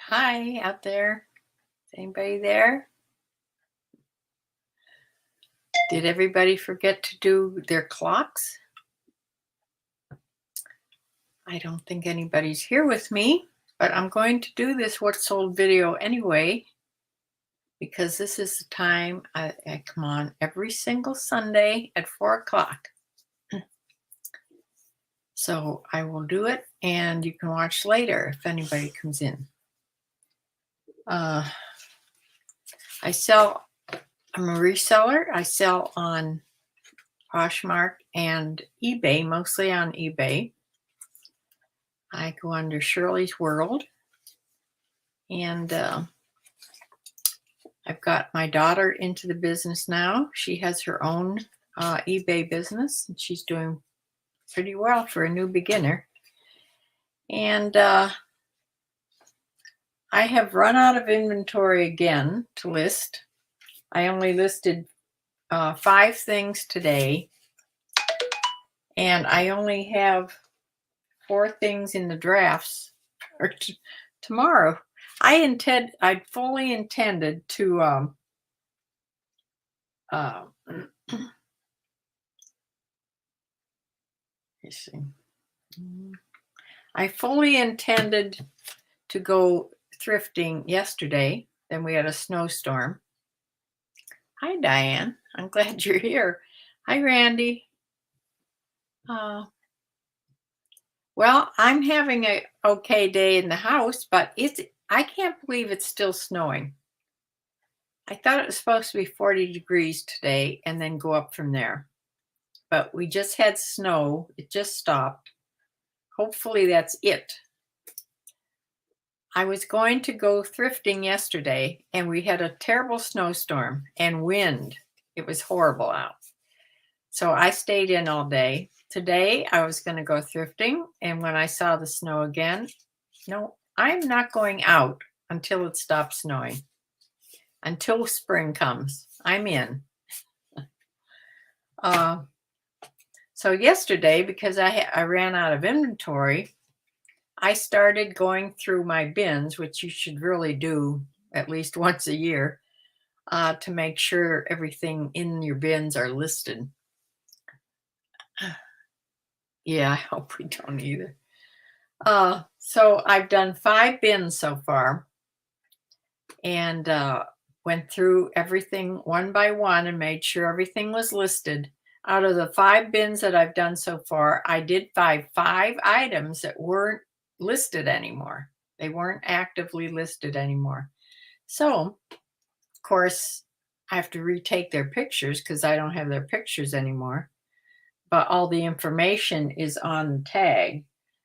Hi, out there. Is anybody there? Did everybody forget to do their clocks? I don't think anybody's here with me, but I'm going to do this What's Sold video anyway, because this is the time I come on every single Sunday at 4 o'clock. So I will do it, and you can watch later if anybody comes in. I'm a reseller. I sell on Poshmark and eBay, mostly on eBay. I go under Shirley's World, and I've got my daughter into the business now. She has her own eBay business, and she's doing pretty well for a new beginner. And I have run out of inventory again to list. I only listed 5 things today, and I only have 4 things in the drafts for tomorrow. I fully intended to let's see. I fully intended to go thrifting yesterday. Then we had a snowstorm. Hi, Diane. I'm glad you're here. Hi, Randy. Well, I'm having a okay day in the house, but I can't believe it's still snowing. I thought it was supposed to be 40 degrees today and then go up from there. But we just had snow. It just stopped. Hopefully that's it. I was going to go thrifting yesterday, and we had a terrible snowstorm and wind. It was horrible out. So I stayed in all day. Today I was going to go thrifting, and when I saw the snow again, no, I'm not going out until it stops snowing. Until spring comes, I'm in. So yesterday, because I ran out of inventory, I started going through my bins, which you should really do at least once a year, to make sure everything in your bins are listed. Yeah, I hope we don't either. So I've done 5 bins so far, and went through everything one by one and made sure everything was listed. Out of the 5 bins that I've done so far, I did find 5 items that weren't listed anymore. They weren't actively listed anymore. So, of course, I have to retake their pictures because I don't have their pictures anymore. But all the information is on the tag,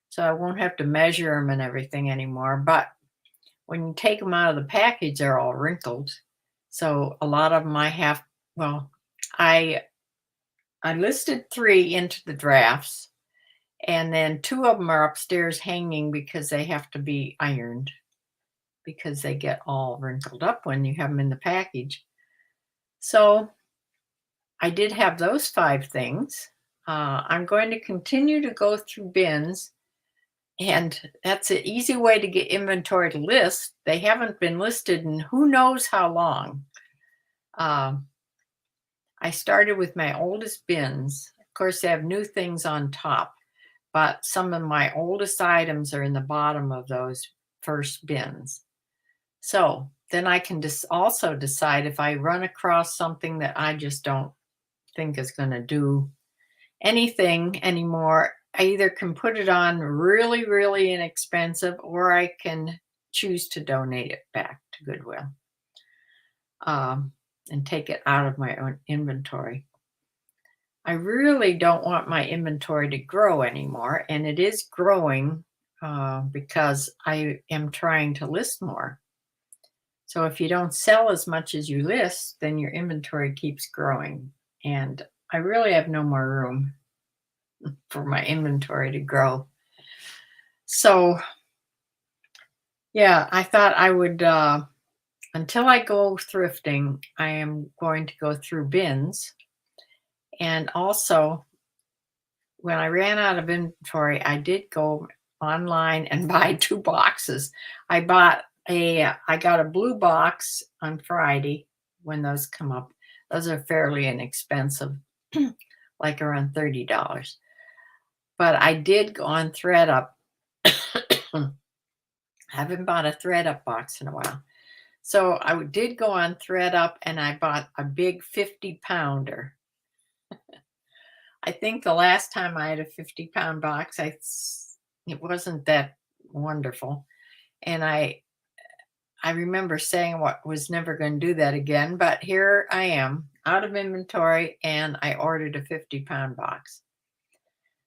so I won't have to measure them and everything anymore. But when you take them out of the package, they're all wrinkled. So a lot of them I listed 3 into the drafts, and then 2 of them are upstairs hanging because they have to be ironed because they get all wrinkled up when you have them in the package. So I did have those 5 things. I'm going to continue to go through bins, and that's an easy way to get inventory to list. They haven't been listed in who knows how long. I started with my oldest bins. Of course, they have new things on top, but some of my oldest items are in the bottom of those first bins. So then I can also decide if I run across something that I just don't think is going to do anything anymore. I either can put it on really, really inexpensive, or I can choose to donate it back to Goodwill. And take it out of my own inventory. I really don't want my inventory to grow anymore, and it is growing because I am trying to list more. So if you don't sell as much as you list, then your inventory keeps growing, and I really have no more room for my inventory to grow. So yeah, I thought I would until I go thrifting, I am going to go through bins. And also, when I ran out of inventory, I did go online and buy 2 boxes. I bought I got a blue box on Friday when those come up. Those are fairly inexpensive, like around $30. But I did go on ThreadUp. I haven't bought a ThreadUp box in a while. So I did go on ThreadUp and I bought a big 50-pounder. I think the last time I had a 50-pound box, it wasn't that wonderful. And I remember saying what was never going to do that again, but here I am out of inventory and I ordered a 50-pound box.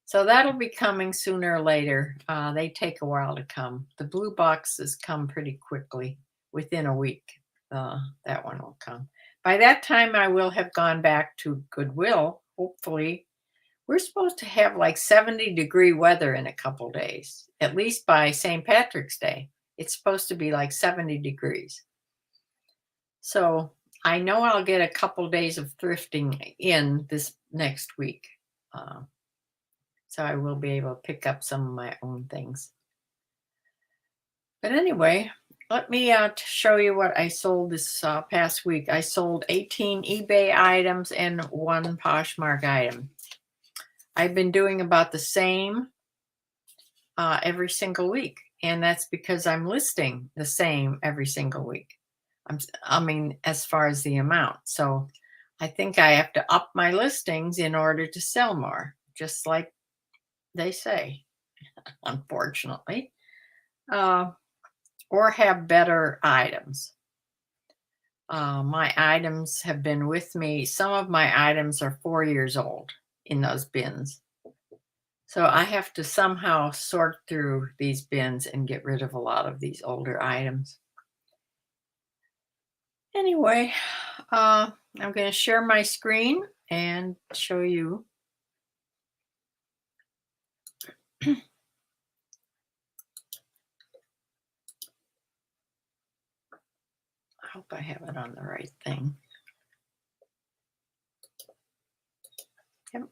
So that'll be coming sooner or later. They take a while to come. The blue boxes come pretty quickly, within a week. That one will come. By that time, I will have gone back to Goodwill, hopefully. We're supposed to have like 70-degree weather in a couple days, at least by St. Patrick's Day. It's supposed to be like 70 degrees. So I know I'll get a couple days of thrifting in this next week. So I will be able to pick up some of my own things. But anyway, let me show you what I sold this past week. I sold 18 eBay items and 1 Poshmark item. I've been doing about the same every single week. And that's because I'm listing the same every single week. I mean, as far as the amount. So I think I have to up my listings in order to sell more, just like they say, unfortunately, or have better items. My items have been with me. Some of my items are 4 years old in those bins. So I have to somehow sort through these bins and get rid of a lot of these older items. Anyway, I'm going to share my screen and show you. I hope I have it on the right thing. Yep.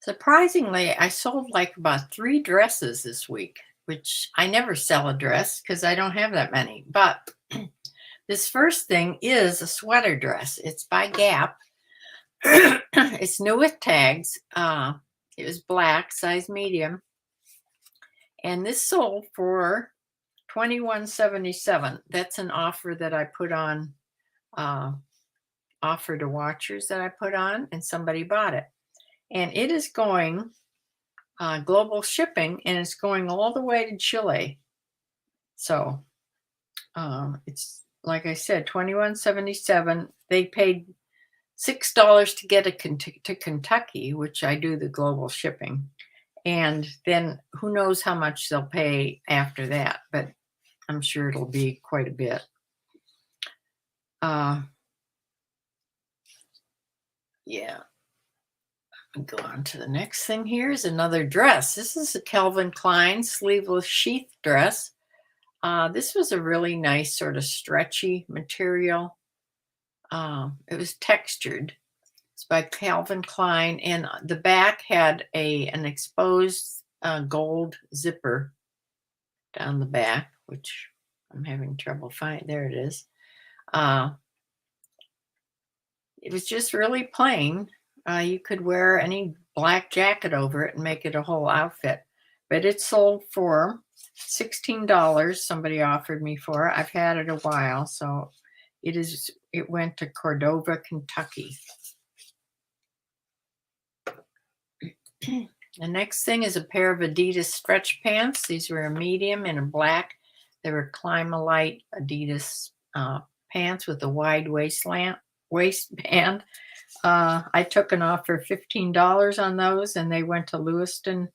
Surprisingly, I sold like about 3 dresses this week, which I never sell a dress because I don't have that many. But this first thing is a sweater dress. It's by Gap. It's new with tags. It was black, size medium. And this sold for $21.77. That's an offer that I put on, offer to watchers that I put on, and somebody bought it. And it is going global shipping, and it's going all the way to Chile. So it's, like I said, $21.77. They paid $6 to get it to Kentucky, which I do the global shipping. And then who knows how much they'll pay after that, but I'm sure it'll be quite a bit. Yeah. I'll go on to the next thing. Here is another dress. This is a Calvin Klein sleeveless sheath dress. This was a really nice sort of stretchy material. It was textured. It's by Calvin Klein, and the back had an exposed gold zipper down the back, which I'm having trouble finding. There it is. It was just really plain. You could wear any black jacket over it and make it a whole outfit. But it sold for $16. Somebody offered me for it. I've had it a while, so it went to Cordova, Kentucky. The next thing is a pair of Adidas stretch pants. These were a medium and a black. They were Climalite Adidas pants with a wide waistband. I took an offer $15 on those, and they went to Lewiston,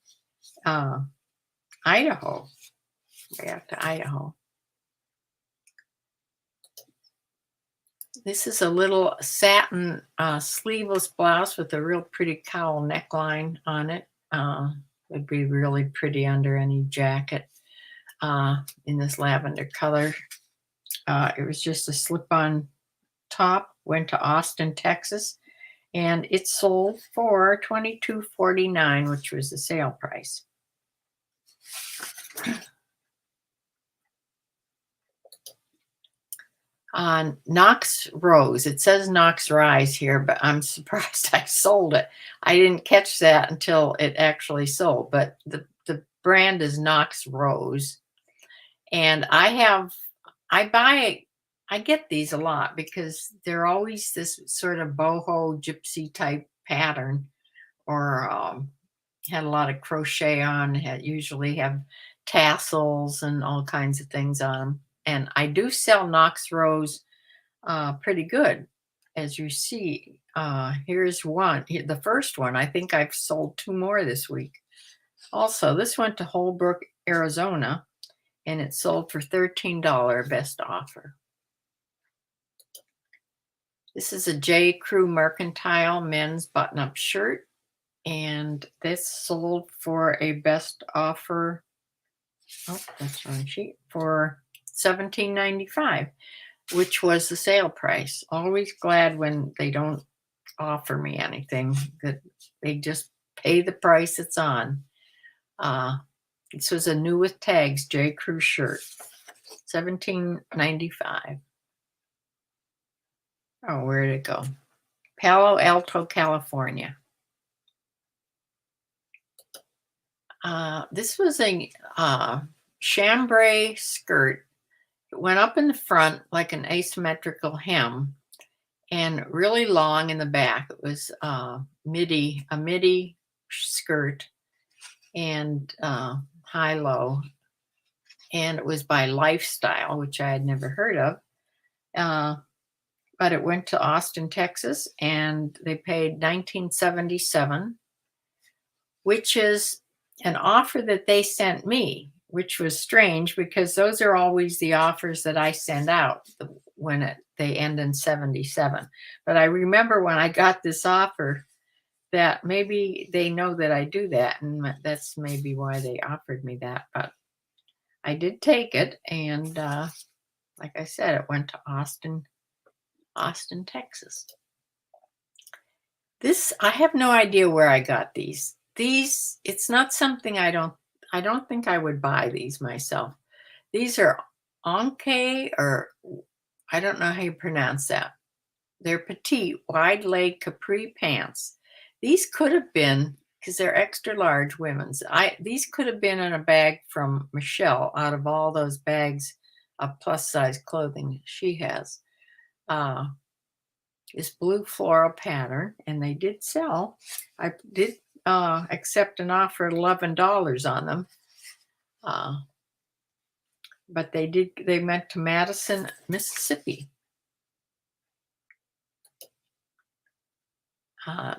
Idaho. Way out to Idaho. This is a little satin sleeveless blouse with a real pretty cowl neckline on it. Would be really pretty under any jacket in this lavender color. It was just a slip-on top. Went to Austin, Texas, and it sold for $22.49, which was the sale price. Knox Rose. It says Knox Rise here, but I'm surprised I sold it. I didn't catch that until it actually sold, but the brand is Knox Rose. And I get these a lot because they're always this sort of boho gypsy type pattern, or had a lot of crochet on, usually have tassels and all kinds of things on them. And I do sell Knox Rose pretty good. As you see, here's one. The first one, I think I've sold 2 more this week. Also, this went to Holbrook, Arizona, and it sold for $13 best offer. This is a J. Crew Mercantile men's button-up shirt, and this sold for a best offer. Oh, that's the wrong sheet. For $17.95, which was the sale price. Always glad when they don't offer me anything, that they just pay the price it's on. This was a new with tags J. Crew shirt, $17.95. Oh, where did it go? Palo Alto, California. This was a chambray skirt. It went up in the front like an asymmetrical hem and really long in the back. It was a midi skirt, and high-low. And it was by Lifestyle, which I had never heard of. But it went to Austin, Texas, and they paid $19.77, which is an offer that they sent me, which was strange because those are always the offers that I send out when they end in 77. But I remember when I got this offer that maybe they know that I do that, and that's maybe why they offered me that. But I did take it, and like I said, it went to Austin, Texas. I have no idea where I got these. It's not something I don't think I would buy these myself. These are Anke, or I don't know how you pronounce that. They're petite, wide leg capri pants. These could have been, because they're extra large women's. These could have been in a bag from Michelle out of all those bags of plus size clothing she has. This blue floral pattern, and they did sell. I did accept an offer at $11 on them, but they went to Madison, Mississippi. I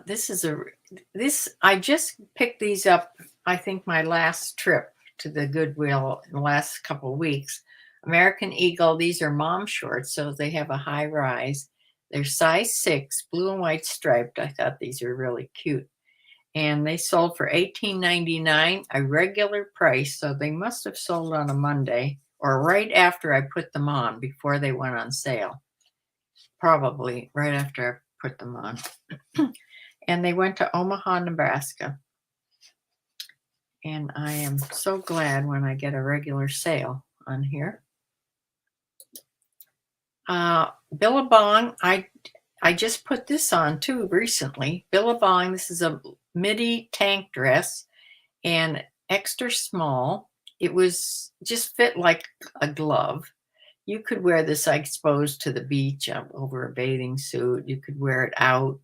just picked these up, I think my last trip to the Goodwill in the last couple of weeks. American Eagle. These are mom shorts, so they have a high rise. They're size 6, blue and white striped. I thought these are really cute. And they sold for $18.99, a regular price. So they must have sold on a Monday or right after I put them on, before they went on sale. Probably right after I put them on. And they went to Omaha, Nebraska. And I am so glad when I get a regular sale on here. Billabong, I just put this on too recently. Billabong, this is a midi tank dress and extra small. It was just fit like a glove. You could wear this, I suppose, to the beach over a bathing suit. You could wear it out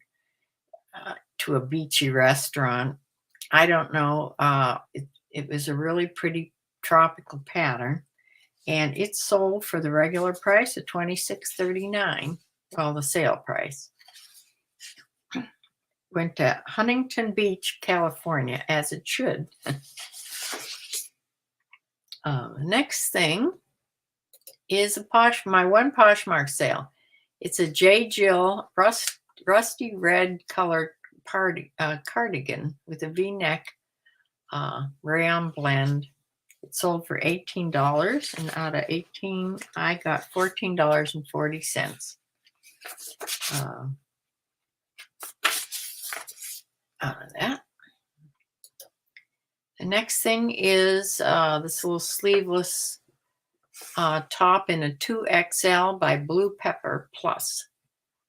to a beachy restaurant. I don't know. It was a really pretty tropical pattern. And it sold for the regular price of $26.39, well, the sale price. Went to Huntington Beach, California, as it should. Next thing is my one Poshmark sale. It's a J. Jill rusty red color cardigan with a V-neck rayon blend. It sold for $18, and out of $18, I got $14.40 out of that. The next thing is this little sleeveless top in a 2XL by Blue Pepper Plus.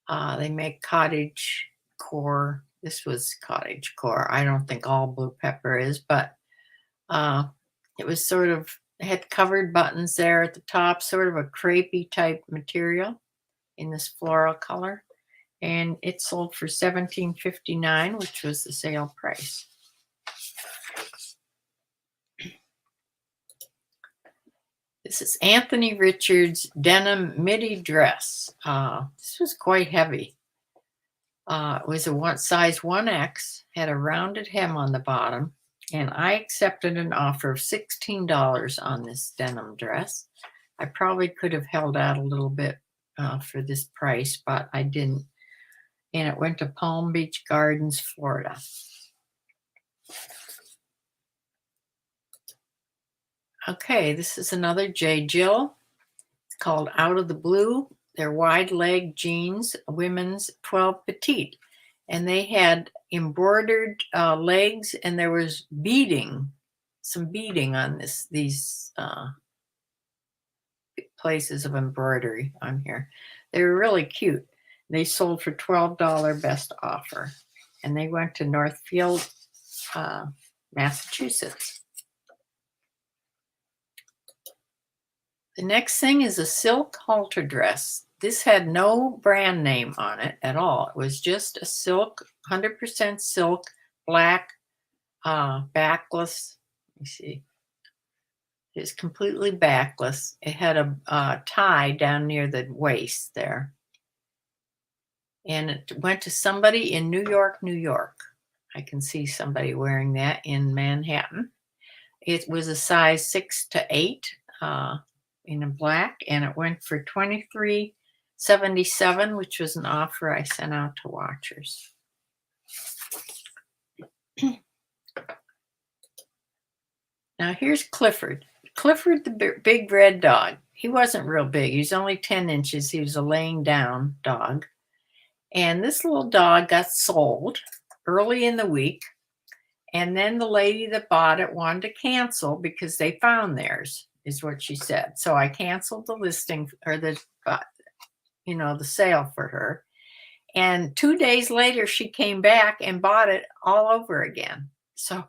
They make cottage core. This was cottage core. I don't think all Blue Pepper is, but it was sort of, had covered buttons there at the top, sort of a crepey type material in this floral color. And it sold for $17.59, which was the sale price. This is Anthony Richards' Denim Midi dress. This was quite heavy. It was a size 1X, had a rounded hem on the bottom, and I accepted an offer of $16 on this denim dress. I probably could have held out a little bit for this price, but I didn't. And it went to Palm Beach Gardens, Florida. Okay, this is another J. Jill. It's called Out of the Blue. They're wide leg jeans, women's 12 petite. And they had embroidered legs, and there was beading, some beading on these places of embroidery on here. They were really cute. They sold for $12 best offer. And they went to Northfield, Massachusetts. The next thing is a silk halter dress. This had no brand name on it at all. It was just a silk, 100% silk, black, backless. Let me see. It's completely backless. It had a tie down near the waist there. And it went to somebody in New York, New York. I can see somebody wearing that in Manhattan. It was a size 6 to 8. In a black, and it went for $23.77, which was an offer I sent out to watchers. Now here's Clifford. Clifford the big red dog. He wasn't real big. He was only 10 inches. He was a laying down dog. And this little dog got sold early in the week. And then the lady that bought it wanted to cancel because they found theirs, is what she said. So I canceled the listing, or the sale for her. And 2 days later, she came back and bought it all over again. So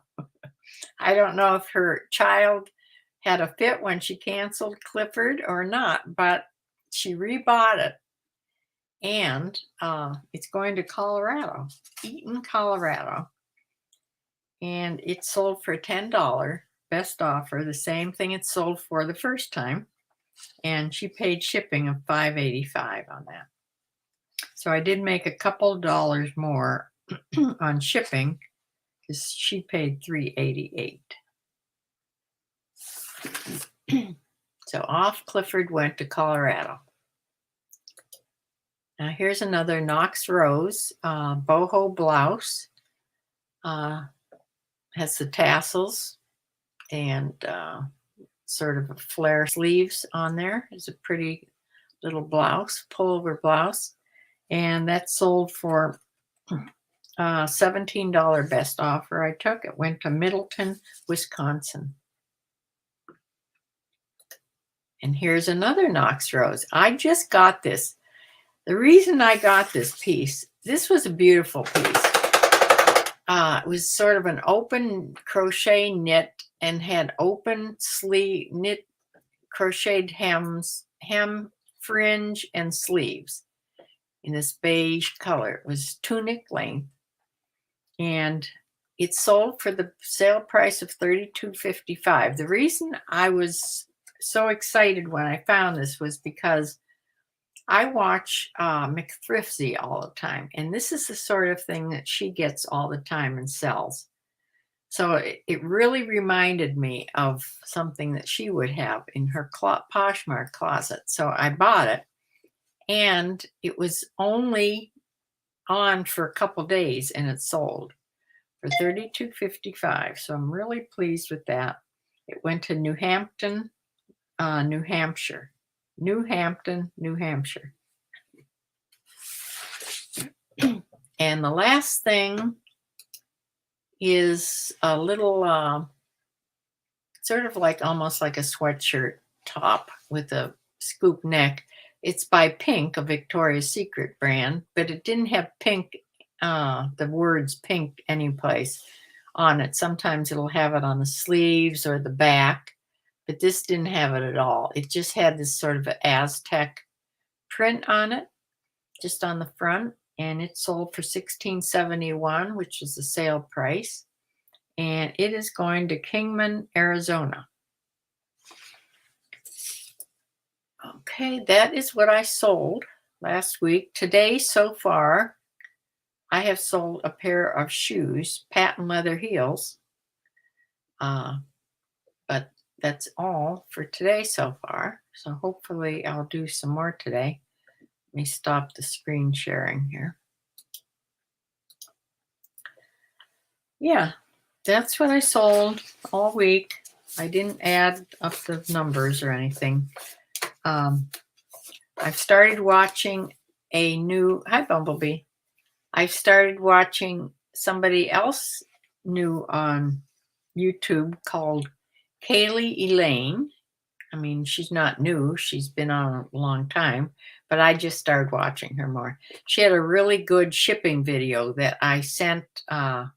I don't know if her child had a fit when she canceled Clifford or not, but she rebought it. And it's going to Colorado, Eaton, Colorado. And it sold for $10. Best offer, the same thing it sold for the first time, and she paid shipping of $5.85 on that. So I did make a couple dollars more on shipping because she paid $3.88. So off Clifford went to Colorado. Now here's another Knox Rose boho blouse. Has the tassels and sort of a flare sleeves on there. It's a pretty little blouse, pullover blouse. And that sold for $17 best offer I took. It went to Middleton, Wisconsin. And here's another Knox Rose. I just got this. The reason I got this piece, this was a beautiful piece. It was sort of an open crochet knit and had open sleeve knit crocheted hem, fringe, and sleeves in this beige color. It was tunic length, and it sold for the sale price of $32.55. The reason I was so excited when I found this was because I watch McThriftsy all the time, and this is the sort of thing that she gets all the time and sells. So it really reminded me of something that she would have in her Poshmark closet. So I bought it, and it was only on for a couple days, and it sold for $32.55. So I'm really pleased with that. It went to New Hampton, New Hampshire. New Hampton, New Hampshire. And the last thing is a little sort of like almost like a sweatshirt top with a scoop neck. It's by Pink, a Victoria's Secret brand, but it didn't have pink, the words pink anyplace on it. Sometimes it'll have it on the sleeves or the back, but this didn't have it at all. It just had this sort of Aztec print on it, just on the front, and it sold for $16.71, which is the sale price. And it is going to Kingman, Arizona. Okay, that is what I sold last week. Today, so far, I have sold a pair of shoes, patent leather heels. But that's all for today so far. So hopefully I'll do some more today. Let me stop the screen sharing here. Yeah, that's what I sold all week. I didn't add up the numbers or anything. I've started watching a new, hi Bumblebee. I've started watching somebody else new on YouTube called Kaylee Elaine. I mean, she's not new. She's been on a long time, but I just started watching her more. She had a really good shipping video that I sent to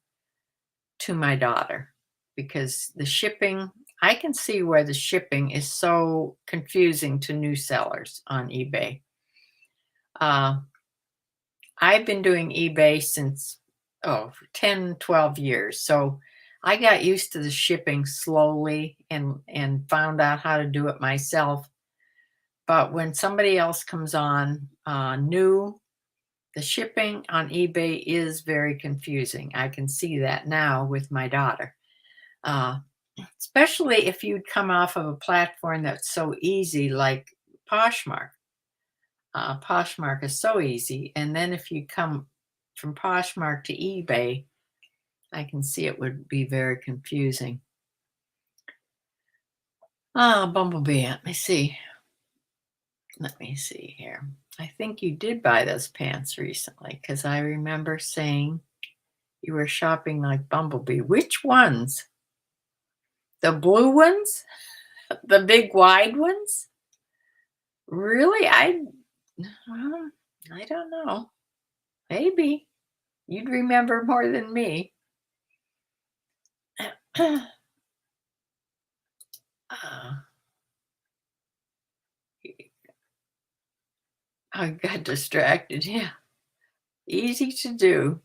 my daughter, because the shipping, I can see where the shipping is so confusing to new sellers on eBay. I've been doing eBay since 10, 12 years. So I got used to the shipping slowly and found out how to do it myself. But when somebody else comes on new, the shipping on eBay is very confusing. I can see that now with my daughter. Especially if you'd come off of a platform that's so easy like Poshmark. Poshmark is so easy. And then if you come from Poshmark to eBay, I can see it would be very confusing. Bumblebee, let me see. Let me see here. I think you did buy those pants recently, because I remember saying you were shopping like Bumblebee. Which ones? The blue ones? The big wide ones? Really? I don't know. Maybe. You'd remember more than me. I got distracted. Yeah. Easy to do.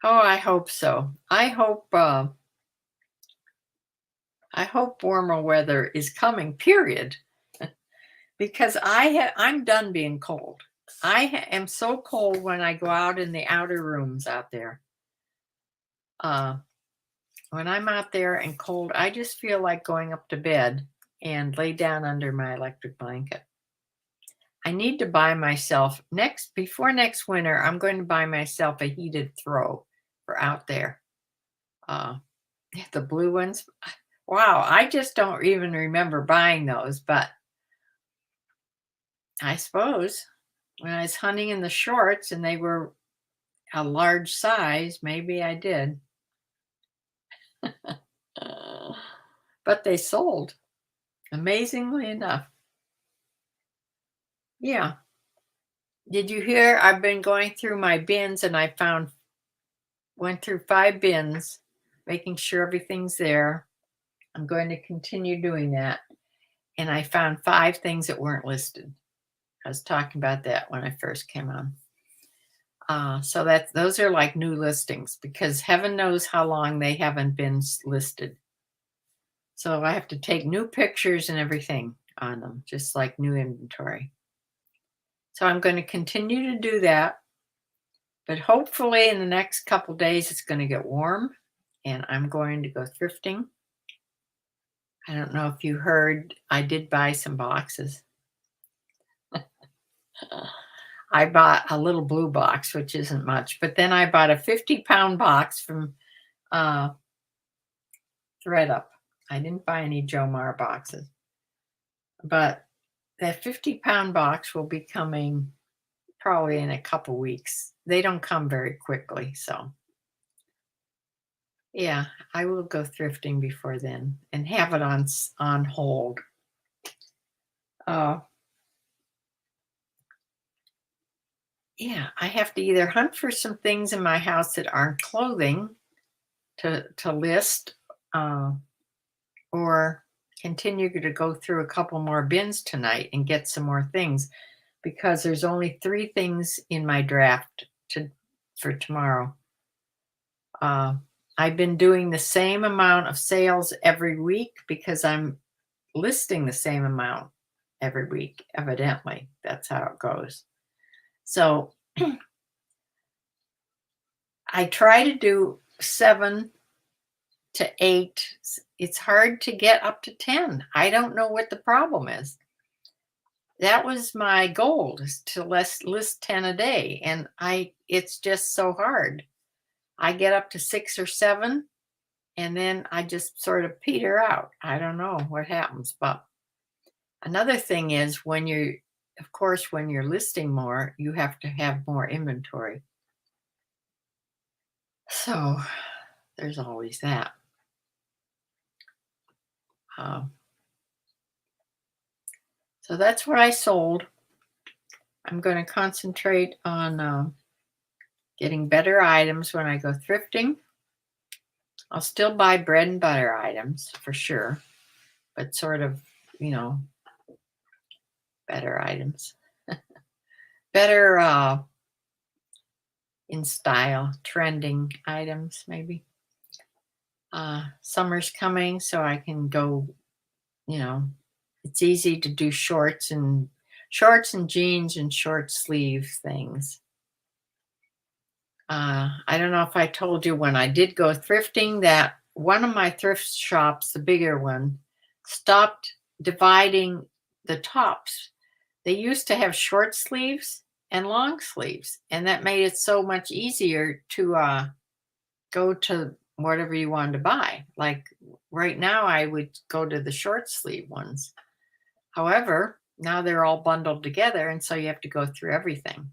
Oh, I hope so. I hope warmer weather is coming, period. Because I'm done being cold. I am so cold when I go out in the outer rooms out there. When I'm out there and cold, I just feel like going up to bed and lay down under my electric blanket. I need to buy myself before next winter. I'm going to buy myself a heated throw for out there. The blue ones. Wow, I just don't even remember buying those, but I suppose when I was hunting in the shorts and they were a large size, maybe I did. But they sold, amazingly enough. Yeah. Did you hear? I've been going through my bins and I went through 5 bins, making sure everything's there. I'm going to continue doing that. And I found 5 things that weren't listed. I was talking about that when I first came on. So those are like new listings, because heaven knows how long they haven't been listed. So I have to take new pictures and everything on them, just like new inventory. So I'm going to continue to do that. But hopefully in the next couple days, it's going to get warm and I'm going to go thrifting. I don't know if you heard, I did buy some boxes. I bought a little blue box, which isn't much, but then I bought a 50-pound box from ThreadUp. I didn't buy any Jomar boxes, but that 50-pound box will be coming probably in a couple weeks. They don't come very quickly, so Yeah, I will go thrifting before then and have it on hold. Uh, yeah, I have to either hunt for some things in my house that aren't clothing to list, uh, or continue to go through a couple more bins tonight and get some more things because there's only 3 things in my draft for tomorrow. Uh, I've been doing the same amount of sales every week because I'm listing the same amount every week. Evidently, that's how it goes. So I try to do 7 to 8. It's hard to get up to 10. I don't know what the problem is. That was my goal, is to list 10 a day. And it's just so hard. I get up to 6 or 7 and then I just sort of peter out. I don't know what happens. But another thing is of course, when you're listing more, you have to have more inventory. So there's always that. Um, so that's what I sold. I'm going to concentrate on getting better items when I go thrifting. I'll still buy bread and butter items for sure, but sort of, you know, better items. Better in style, trending items, maybe. Summer's coming, so I can go, you know, it's easy to do shorts and jeans and short sleeve things. I don't know if I told you when I did go thrifting that one of my thrift shops, the bigger one, stopped dividing the tops. They used to have short sleeves and long sleeves, and that made it so much easier to go to whatever you wanted to buy. Like right now, I would go to the short sleeve ones. However, now they're all bundled together, and so you have to go through everything.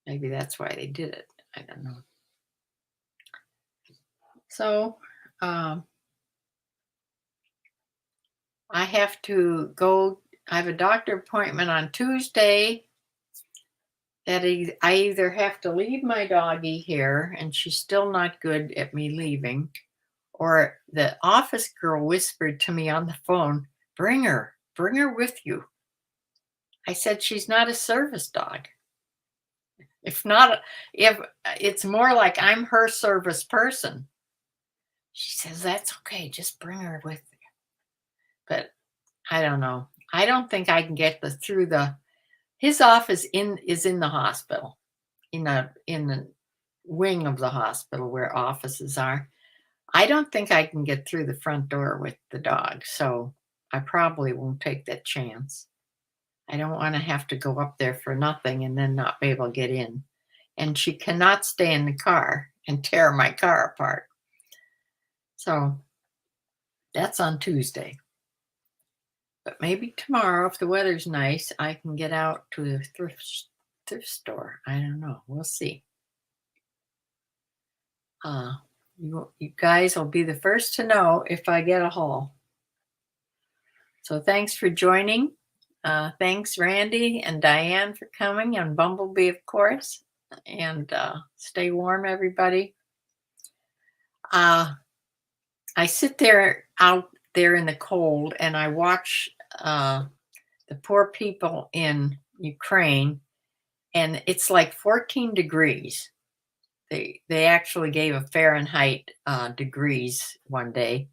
Maybe that's why they did it. I don't know. So, um, I have to go. I have a doctor appointment on Tuesday that I either have to leave my doggie here, and she's still not good at me leaving, or the office girl whispered to me on the phone, bring her with you. I said, she's not a service dog. If not, if it's more like I'm her service person. She says, that's okay. Just bring her with you. But I don't know. I don't think I can get his office is in the hospital, in the wing of the hospital where offices are. I don't think I can get through the front door with the dog, so I probably won't take that chance. I don't want to have to go up there for nothing and then not be able to get in. And she cannot stay in the car and tear my car apart. So that's on Tuesday. But maybe tomorrow, if the weather's nice, I can get out to the thrift store. I don't know. We'll see. You guys will be the first to know if I get a haul. So thanks for joining. Thanks, Randy and Diane, for coming, and Bumblebee, of course. And stay warm, everybody. I sit out there in the cold, and I watch the poor people in Ukraine, and it's like 14 degrees. They actually gave a Fahrenheit degrees one day.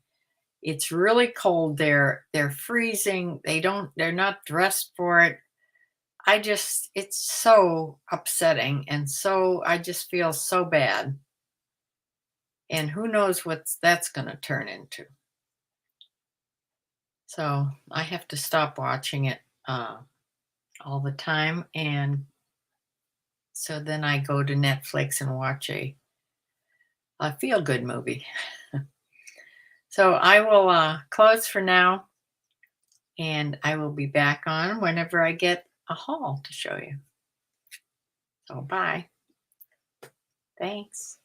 It's really cold there. They're freezing. They're not dressed for it. It's so upsetting. And so I just feel so bad. And who knows what that's going to turn into. So I have to stop watching it all the time. And so then I go to Netflix and watch a feel-good movie. So I will close for now. And I will be back on whenever I get a haul to show you. So bye. Thanks.